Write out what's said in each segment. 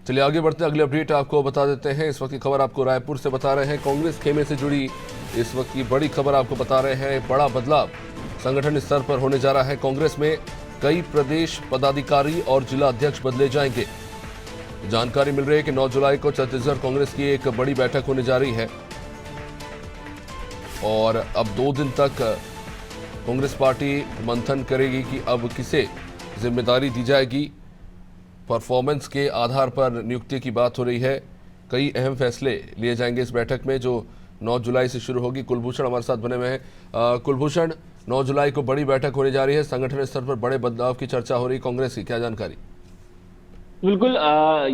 चलिए आगे बढ़ते हैं, अगली अपडेट आपको बता देते हैं। इस वक्त की खबर आपको रायपुर से बता रहे हैं। कांग्रेस खेमे से जुड़ी इस वक्त की बड़ी खबर आपको बता रहे हैं। बड़ा बदलाव संगठन स्तर पर होने जा रहा है। कांग्रेस में कई प्रदेश पदाधिकारी और जिला अध्यक्ष बदले जाएंगे। जानकारी मिल रही है कि 9 जुलाई को छत्तीसगढ़ कांग्रेस की एक बड़ी बैठक होने जा रही है और अब 2 दिन तक कांग्रेस पार्टी मंथन करेगी कि अब किसे जिम्मेदारी दी जाएगी। परफॉर्मेंस के आधार पर नियुक्ति की बात हो रही है। कई अहम फैसले लिए जाएंगे इस बैठक में जो 9 जुलाई से शुरू होगी। कुलभूषण हमारे साथ बने हुए हैं। कुलभूषण, 9 जुलाई को बड़ी बैठक होने जा रही है, संगठन स्तर पर बड़े बदलाव की चर्चा हो रही है कांग्रेस की, क्या जानकारी? बिल्कुल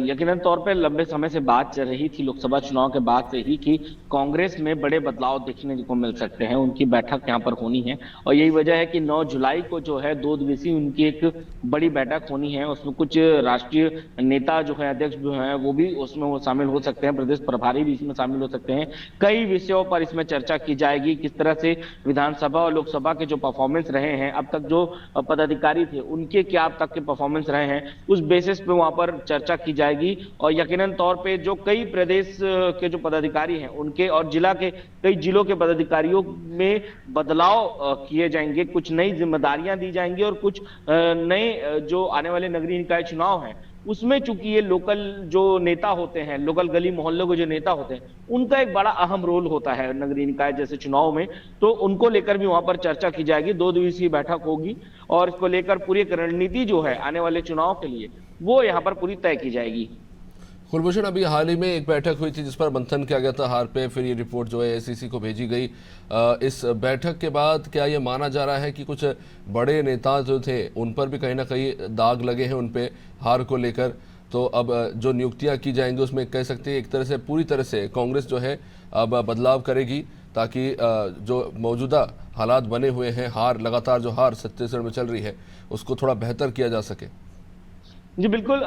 यकीनन तौर पे लंबे समय से बात चल रही थी लोकसभा चुनाव के बाद से ही कि कांग्रेस में बड़े बदलाव देखने को मिल सकते हैं। उनकी बैठक यहाँ पर होनी है और यही वजह है कि 9 जुलाई को जो है 2 दिवसीय उनकी एक बड़ी बैठक होनी है। उसमें कुछ राष्ट्रीय नेता जो है, अध्यक्ष जो है, वो भी उसमें वो शामिल हो सकते हैं, प्रदेश प्रभारी भी इसमें शामिल हो सकते हैं। कई विषयों पर इसमें चर्चा की जाएगी। किस तरह से विधानसभा और लोकसभा के जो परफॉर्मेंस रहे हैं, अब तक जो पदाधिकारी थे उनके क्या अब तक के परफॉर्मेंस रहे हैं, उस बेसिस पे वहां पर चर्चा की जाएगी। और यकीनन तौर पे जो कई प्रदेश के जो पदाधिकारी हैं उनके और जिला के कई जिलों के पदाधिकारियों में बदलाव किए जाएंगे। कुछ नई जिम्मेदारियां दी जाएंगी और कुछ नए जो आने वाले नगरीय निकाय चुनाव हैं उसमें चूंकि ये लोकल जो नेता होते हैं, लोकल गली मोहल्लों के जो नेता होते हैं, उनका एक बड़ा अहम रोल होता है नगरीय निकाय जैसे चुनाव में। तो उनको लेकर भी वहां पर चर्चा की जाएगी। 2 दिवसीय बैठक होगी और इसको लेकर पूरी एक रणनीति जो है आने वाले चुनाव के लिए वो यहाँ पर पूरी तय की जाएगी। कुलभूषण, अभी हाल ही में एक बैठक हुई थी जिस पर मंथन किया गया था हार पे, फिर ये रिपोर्ट जो है एसीसी को भेजी गई। इस बैठक के बाद क्या ये माना जा रहा है कि कुछ बड़े नेता जो थे उन पर भी कहीं ना कहीं दाग लगे हैं उन पे हार को लेकर? तो अब जो नियुक्तियां की जाएंगी उसमें कह सकते हैं एक तरह से पूरी तरह से कांग्रेस जो है अब बदलाव करेगी ताकि जो मौजूदा हालात बने हुए हैं, हार लगातार जो हार छत्तीसगढ़ में चल रही है उसको थोड़ा बेहतर किया जा सके। जी बिल्कुल,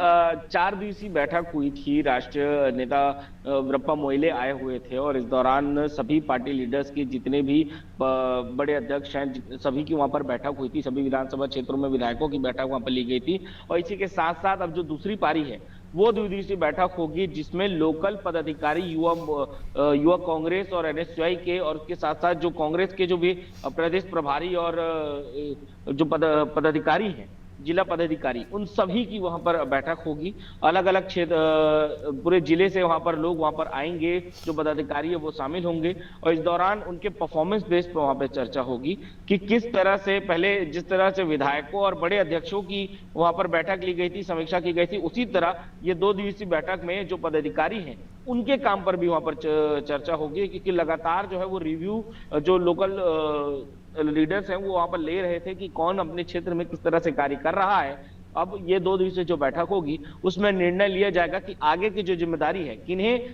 4 दिवसीय बैठक हुई थी। राष्ट्रीय नेता वीरप्पा मोइले आए हुए थे और इस दौरान सभी पार्टी लीडर्स की जितने भी बड़े अध्यक्ष हैं सभी की वहां पर बैठक हुई थी। सभी विधानसभा क्षेत्रों में विधायकों की बैठक वहां पर ली गई थी। और इसी के साथ साथ अब जो दूसरी पारी है वो 2 दिवसीय बैठक होगी जिसमें लोकल पदाधिकारी, युवा कांग्रेस और एनएसयूआई के, और उसके साथ साथ जो कांग्रेस के जो भी प्रदेश प्रभारी और जो पदाधिकारी हैं, जिला पदाधिकारी, उन सभी की वहां पर बैठक होगी। अलग अलग क्षेत्र पूरे जिले से वहां पर लोग वहां पर आएंगे, जो पदाधिकारी है वो शामिल होंगे और इस दौरान उनके परफॉर्मेंस बेस पर वहां पर चर्चा होगी कि किस तरह से पहले जिस तरह से विधायकों और बड़े अध्यक्षों की वहां पर बैठक ली गई थी, समीक्षा की गई थी, उसी तरह ये 2 दिवसीय बैठक में जो पदाधिकारी हैं उनके काम पर भी वहां पर चर्चा होगी। क्योंकि लगातार जो है वो रिव्यू जो लोकल लीडर्स हैं वो वहां पर ले रहे थे कि कौन अपने क्षेत्र में किस तरह से कार्य कर रहा है। अब ये 2 दिवसीय जो बैठक होगी उसमें निर्णय लिया जाएगा कि आगे की जो जिम्मेदारी है किन्हें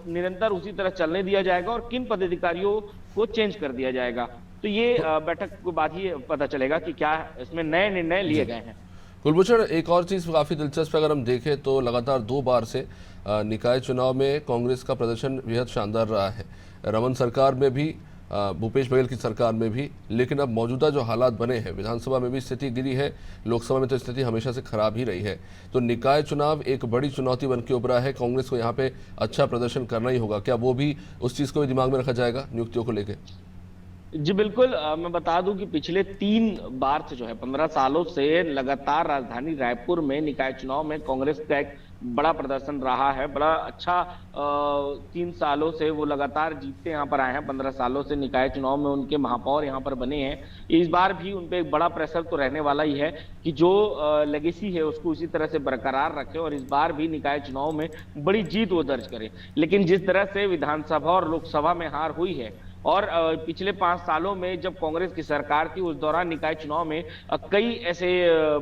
निरंतर उसी तरह चलने दिया जाएगा और किन पदाधिकारियों को चेंज कर दिया जाएगा। तो ये बैठक के बाद ही पता चलेगा कि क्या इसमें नए निर्णय लिए गए हैं। कुलभूषण, एक और चीज़ काफ़ी दिलचस्प अगर हम देखें तो लगातार 2 बार से निकाय चुनाव में कांग्रेस का प्रदर्शन बेहद शानदार रहा है। रमन सरकार में भी, भूपेश बघेल की सरकार में भी, लेकिन अब मौजूदा जो हालात बने हैं, विधानसभा में भी स्थिति गिरी है, लोकसभा में तो स्थिति हमेशा से खराब ही रही है। तो निकाय चुनाव एक बड़ी चुनौती बन के उभरा है, कांग्रेस को यहाँ पे अच्छा प्रदर्शन करना ही होगा। क्या वो भी उस चीज़ को भी दिमाग में रखा जाएगा नियुक्तियों को लेकर? जी बिल्कुल, मैं बता दूं कि पिछले 3 बार से जो है 15 सालों से लगातार राजधानी रायपुर में निकाय चुनाव में कांग्रेस का एक बड़ा प्रदर्शन रहा है। बड़ा अच्छा 3 सालों से वो लगातार जीतते यहाँ पर आए हैं। 15 सालों से निकाय चुनाव में उनके महापौर यहाँ पर बने हैं। इस बार भी उन पे एक बड़ा प्रेशर तो रहने वाला ही है कि जो लेगेसी है उसको उसी तरह से बरकरार रखे और इस बार भी निकाय चुनाव में बड़ी जीत वो दर्ज करे। लेकिन जिस तरह से विधानसभा और लोकसभा में हार हुई है और पिछले 5 सालों में जब कांग्रेस की सरकार थी उस दौरान निकाय चुनाव में कई ऐसे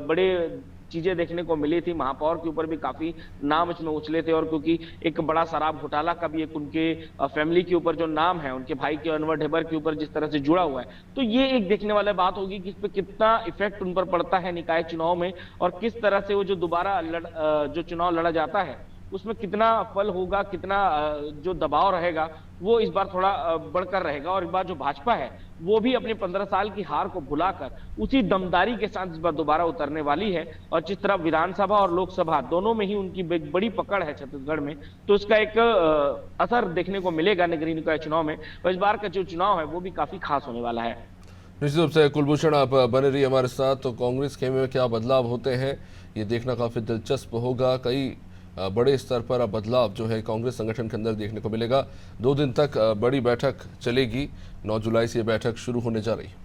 बड़े चीजें देखने को मिली थी। महापौर के ऊपर भी काफी नाम इसमें उछले थे और क्योंकि एक बड़ा शराब घोटाला का भी एक उनके फैमिली के ऊपर जो नाम है, उनके भाई के अनवर ढेबर के ऊपर जिस तरह से जुड़ा हुआ है, तो ये एक देखने वाली बात होगी कि इस पे कितना इफेक्ट उन पर पड़ता है निकाय चुनाव में और किस तरह से वो जो दोबारा जो चुनाव लड़ा जाता है उसमें कितना फल होगा, कितना जो दबाव रहेगा वो इस बार थोड़ा बढ़कर रहेगा। और इस बार जो भाजपा है वो भी अपने 15 साल की हार को भुलाकर उसी दमदारी के साथ इस बार दोबारा उतरने वाली है। और जिस तरह विधानसभा और लोकसभा दोनों में ही उनकी बड़ी पकड़ है छत्तीसगढ़ में, तो उसका एक असर देखने को मिलेगा नगरीय निकाय चुनाव में। और इस बार का जो चुनाव है वो भी काफी खास होने वाला है। निश्चित रूप से कुलभूषण, आप बने रहिए हमारे साथ। तो कांग्रेस खेमे में क्या बदलाव होते हैं ये देखना काफ़ी दिलचस्प होगा। कई बड़े स्तर पर अब बदलाव जो है कांग्रेस संगठन के अंदर देखने को मिलेगा। 2 दिन तक बड़ी बैठक चलेगी। 9 जुलाई से ये बैठक शुरू होने जा रही है।